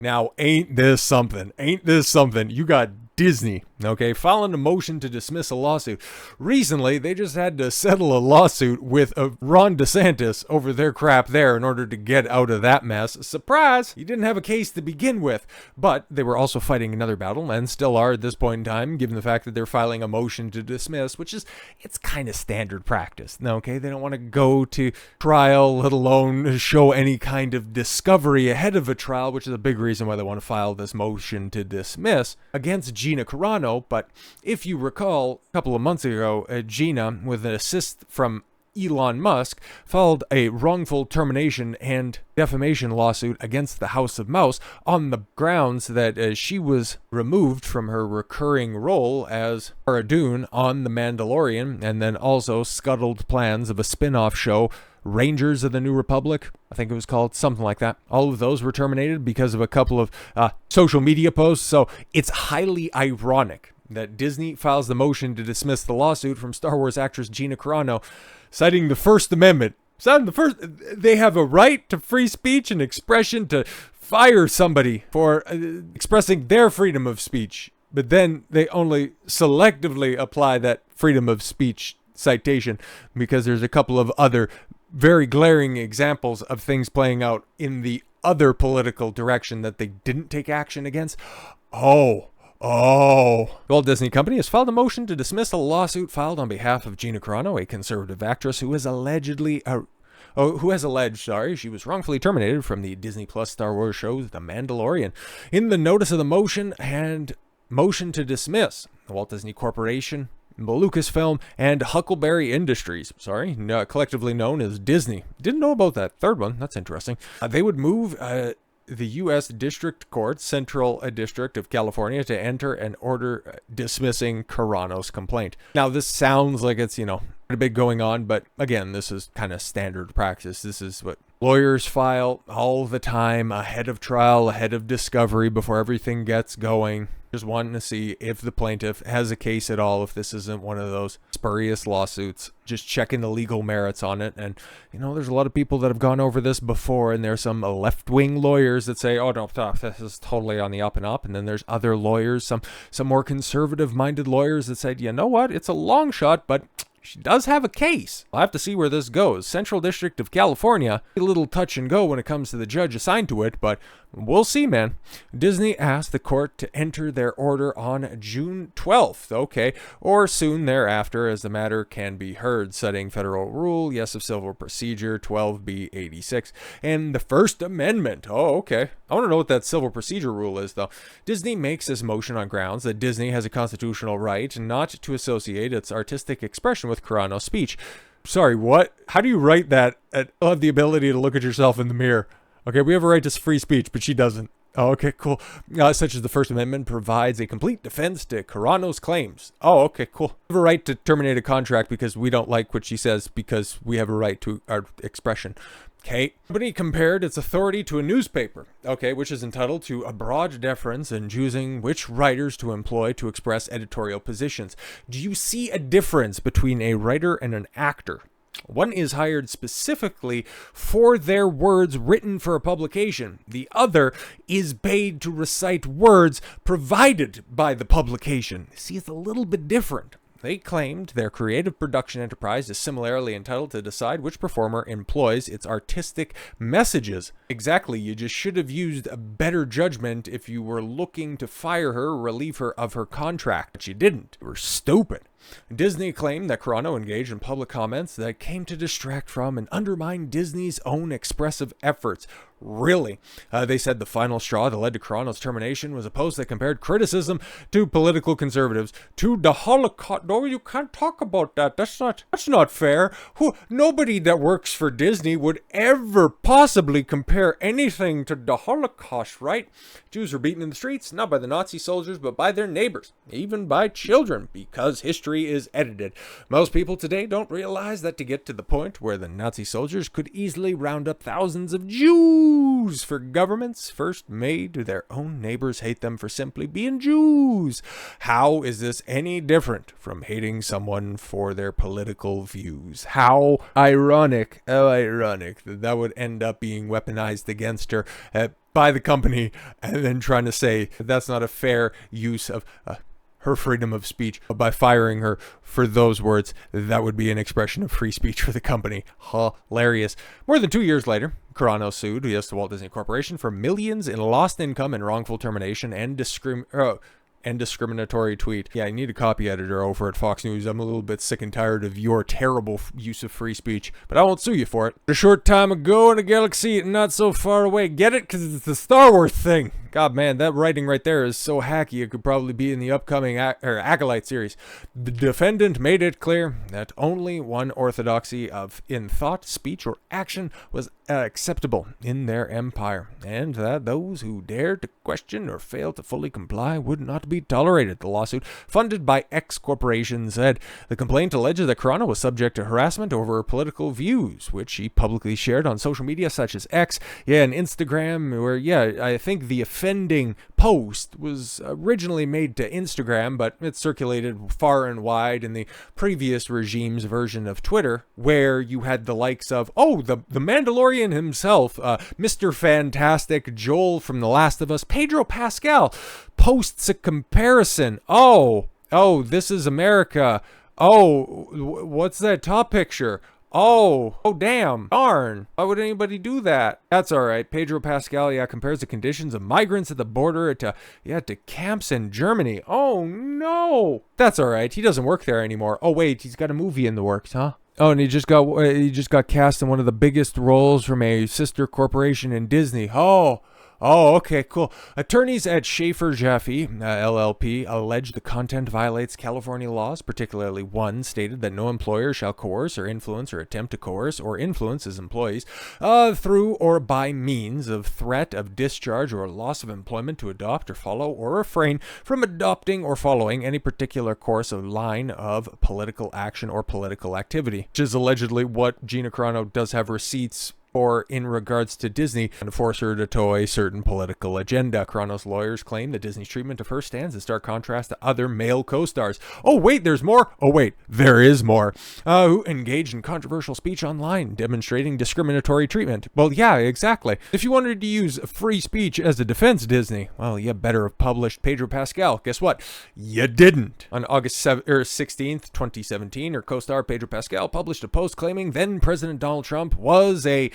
Now, ain't this something? Ain't this something? You got Disney, okay, filing a motion to dismiss a lawsuit. Recently, they just had to settle a lawsuit with Ron DeSantis over their crap there in order to get out of that mess. Surprise! He didn't have a case to begin with, but they were also fighting another battle, and still are at this point in time, given the fact that they're filing a motion to dismiss, which is, it's kind of standard practice, okay? They don't want to go to trial, let alone show any kind of discovery ahead of a trial, which is a big reason why they want to file this motion to dismiss against Gina Carano. But if you recall, a couple of months ago, Gina, with an assist from Elon Musk, filed a wrongful termination and defamation lawsuit against the House of Mouse on the grounds that she was removed from her recurring role as Cara Dune on The Mandalorian, and then also scuttled plans of a spin-off show, Rangers of the New Republic, I think it was called, something like that. All of those were terminated because of a couple of social media posts. So it's highly ironic that Disney files the motion to dismiss the lawsuit from Star Wars actress Gina Carano, citing the First Amendment. They have a right to free speech and expression to fire somebody for expressing their freedom of speech, but then they only selectively apply that freedom of speech citation because there's a couple of other very glaring examples of things playing out in the other political direction that they didn't take action against. The Walt Disney Company has filed a motion to dismiss a lawsuit filed on behalf of Gina Carano, a conservative actress who has alleged she was wrongfully terminated from the Disney Plus Star Wars show The Mandalorian. In the notice of the motion and motion to dismiss, the Walt Disney Corporation, Lucasfilm, and Huckleberry Industries, collectively known as Disney. Didn't know about that third one. That's interesting. They would move the U.S. District Court, Central District of California, to enter an order dismissing Carano's complaint. Now, this sounds like it's, a bit going on, but again, this is kind of standard practice. This is what lawyers file all the time, ahead of trial, ahead of discovery, before everything gets going. Just wanting to see if the plaintiff has a case at all, if this isn't one of those spurious lawsuits, just checking the legal merits on it. And, there's a lot of people that have gone over this before, and there's some left-wing lawyers that say, oh, no, this is totally on the up and up. And then there's other lawyers, some more conservative-minded lawyers that said, you know what, it's a long shot, but she does have a case. I'll have to see where this goes. Central District of California, a little touch and go when it comes to the judge assigned to it, but we'll see, man. Disney asked the court to enter their order on June 12th, or soon thereafter, as the matter can be heard, citing Federal Rule, of Civil Procedure 12B86, and the First Amendment. I want to know what that Civil Procedure Rule is, though. Disney makes this motion on grounds that Disney has a constitutional right not to associate its artistic expression with Carano's speech. Sorry, what? How do you write that? I'll have the ability to look at yourself in the mirror. Okay, we have a right to free speech, but she doesn't. Oh, okay, cool. Such as the First Amendment provides a complete defense to Carano's claims. Oh, okay, cool. We have a right to terminate a contract because we don't like what she says, because we have a right to our expression. Okay. The company compared its authority to a newspaper, which is entitled to a broad deference in choosing which writers to employ to express editorial positions. Do you see a difference between a writer and an actor? One is hired specifically for their words written for a publication. The other is paid to recite words provided by the publication. See, it's a little bit different. They claimed their creative production enterprise is similarly entitled to decide which performer employs its artistic messages. Exactly, you just should have used a better judgment if you were looking to fire her or relieve her of her contract, but you didn't. You were stupid. Disney claimed that Carano engaged in public comments that came to distract from and undermine Disney's own expressive efforts. Really? They said the final straw that led to Carano's termination was a post that compared criticism to political conservatives to the Holocaust. No, you can't talk about that. That's not fair. Nobody that works for Disney would ever possibly compare anything to the Holocaust, right? Jews were beaten in the streets, not by the Nazi soldiers, but by their neighbors, even by children, because history is edited. Most people today don't realize that to get to the point where the Nazi soldiers could easily round up thousands of Jews for governments first made their own neighbors hate them for simply being Jews. How is this any different from hating someone for their political views? How ironic that would end up being weaponized against her. by the company, and then trying to say that's not a fair use of her freedom of speech by firing her for those words. That would be an expression of free speech for the company. Hilarious. More than 2 years later, Carano sued the Walt Disney Corporation for millions in lost income and wrongful termination and discriminatory tweet. Yeah, I need a copy editor over at Fox News. I'm a little bit sick and tired of your terrible use of free speech, but I won't sue you for it. A short time ago in a galaxy not so far away. Get it? Because it's the Star Wars thing. God, man, that writing right there is so hacky. It could probably be in the upcoming Acolyte series. The defendant made it clear that only one orthodoxy in thought, speech, or action was acceptable in their empire, and that those who dared to question or failed to fully comply would not be tolerated. The lawsuit, funded by X Corporation, said the complaint alleged that Carano was subject to harassment over her political views, which she publicly shared on social media such as X, and Instagram, where, I think the offending post was originally made to Instagram, but it circulated far and wide in the previous regime's version of Twitter, where you had the likes of, the Mandalorian himself, Mr. Fantastic, Joel from The Last of Us, Pedro Pascal posts a comparison. This is America. What's that top picture? Damn. Darn. Why would anybody do that? That's all right. Pedro Pascal, compares the conditions of migrants at the border to camps in Germany. Oh, no. That's all right. He doesn't work there anymore. Oh, wait. He's got a movie in the works, huh? Oh, and he just got cast in one of the biggest roles from a sister corporation in Disney. Okay, cool. Attorneys at Schaefer Jaffe, LLP, allege the content violates California laws, particularly one stated that no employer shall coerce or influence or attempt to coerce or influence his employees through or by means of threat of discharge or loss of employment to adopt or follow or refrain from adopting or following any particular course or line of political action or political activity, which is allegedly what Gina Carano does have receipts or in regards to Disney, and force her to toe a certain political agenda. Carano's lawyers claim that Disney's treatment of her stands in stark contrast to other male co-stars. Oh, wait, there's more? Oh, wait, there is more. Who engaged in controversial speech online, demonstrating discriminatory treatment. Well, yeah, exactly. If you wanted to use free speech as a defense, Disney, well, you better have published Pedro Pascal. Guess what? You didn't. On August 16th, 2017, her co-star Pedro Pascal published a post claiming then President Donald Trump was a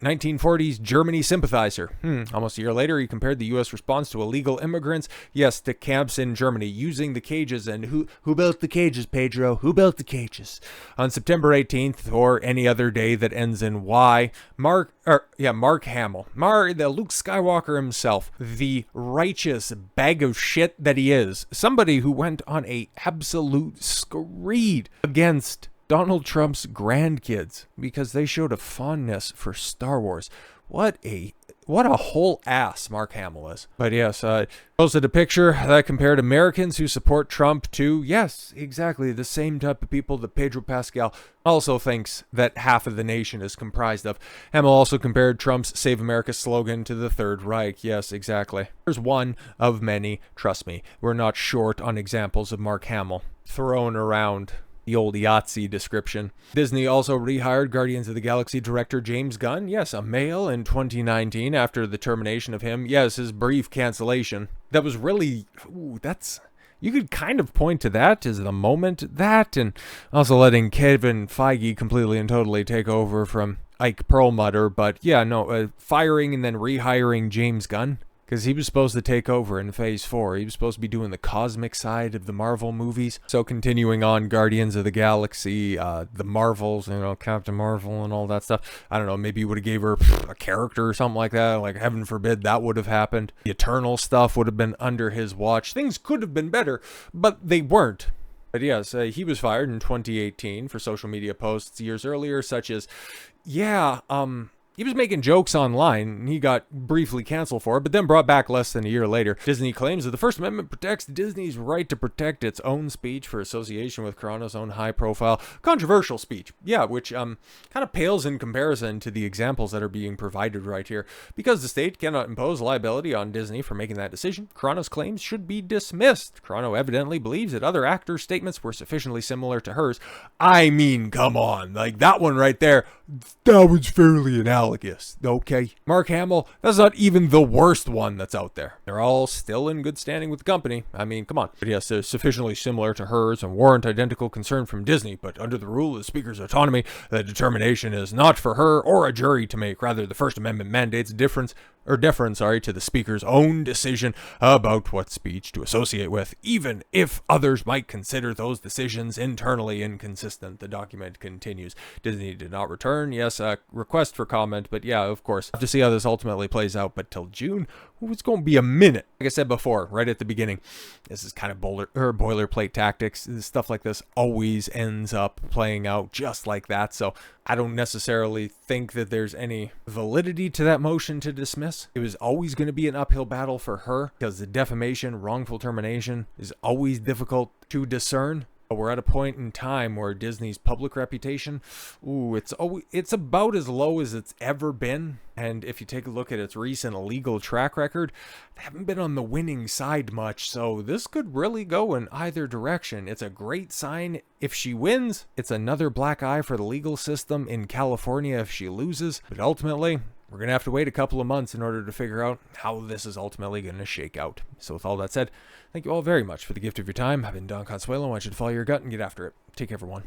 1940s Germany sympathizer. Almost a year later, he compared the U.S. response to illegal immigrants, to camps in Germany, using the cages. And who built the cages, Pedro? Who built the cages? On September 18th, or any other day that ends in Y, Mark Hamill, the Luke Skywalker himself, the righteous bag of shit that he is, somebody who went on a absolute screed against Donald Trump's grandkids because they showed a fondness for Star Wars. What a whole ass Mark Hamill is. But yes, posted a picture that compared Americans who support Trump to, yes, exactly the same type of people that Pedro Pascal also thinks that half of the nation is comprised of. Hamill also compared Trump's Save America slogan to the Third Reich. Yes, exactly. There's one of many. Trust me, we're not short on examples of Mark Hamill thrown around the old Yahtzee description. Disney also rehired Guardians of the Galaxy director James Gunn, yes, a male, in 2019 after the termination of him, yes, his brief cancellation. That was really, you could kind of point to that as the moment, that, and also letting Kevin Feige completely and totally take over from Ike Perlmutter, but firing and then rehiring James Gunn. Because he was supposed to take over in Phase 4. He was supposed to be doing the cosmic side of the Marvel movies. So continuing on Guardians of the Galaxy, the Marvels, Captain Marvel and all that stuff. I don't know, maybe you would have gave her a character or something like that. Like, heaven forbid that would have happened. The Eternal stuff would have been under his watch. Things could have been better, but they weren't. But yes, he was fired in 2018 for social media posts years earlier, such as, he was making jokes online, and he got briefly canceled for it, but then brought back less than a year later. Disney claims that the First Amendment protects Disney's right to protect its own speech for association with Carano's own high-profile, controversial speech. Yeah, which kind of pales in comparison to the examples that are being provided right here. Because the state cannot impose liability on Disney for making that decision, Carano's claims should be dismissed. Carano evidently believes that other actors' statements were sufficiently similar to hers. I mean, come on, like that one right there, that was fairly analogous. analogous, okay? Mark Hamill, that's not even the worst one that's out there. They're all still in good standing with the company. I mean, come on. But yes, they're sufficiently similar to hers and warrant identical concern from Disney, but under the rule of the speaker's autonomy, the determination is not for her or a jury to make. Rather, the First Amendment mandates deference to the speaker's own decision about what speech to associate with, even if others might consider those decisions internally inconsistent. The document continues. Disney did not return, yes, a request for comment, but yeah, of course, have to see how this ultimately plays out. But till June, it's going to be a minute. Like I said before, right at the beginning, this is kind of boilerplate tactics. Stuff like this always ends up playing out just like that. So I don't necessarily think that there's any validity to that motion to dismiss. It was always going to be an uphill battle for her because the defamation, wrongful termination is always difficult to discern. But we're at a point in time where Disney's public reputation, it's about as low as it's ever been. And if you take a look at its recent legal track record, they haven't been on the winning side much. So this could really go in either direction. It's a great sign if she wins. It's another black eye for the legal system in California if she loses. But ultimately, we're going to have to wait a couple of months in order to figure out how this is ultimately going to shake out. So with all that said, thank you all very much for the gift of your time. I've been Don Consuelo. I want you to follow your gut and get after it. Take care, everyone.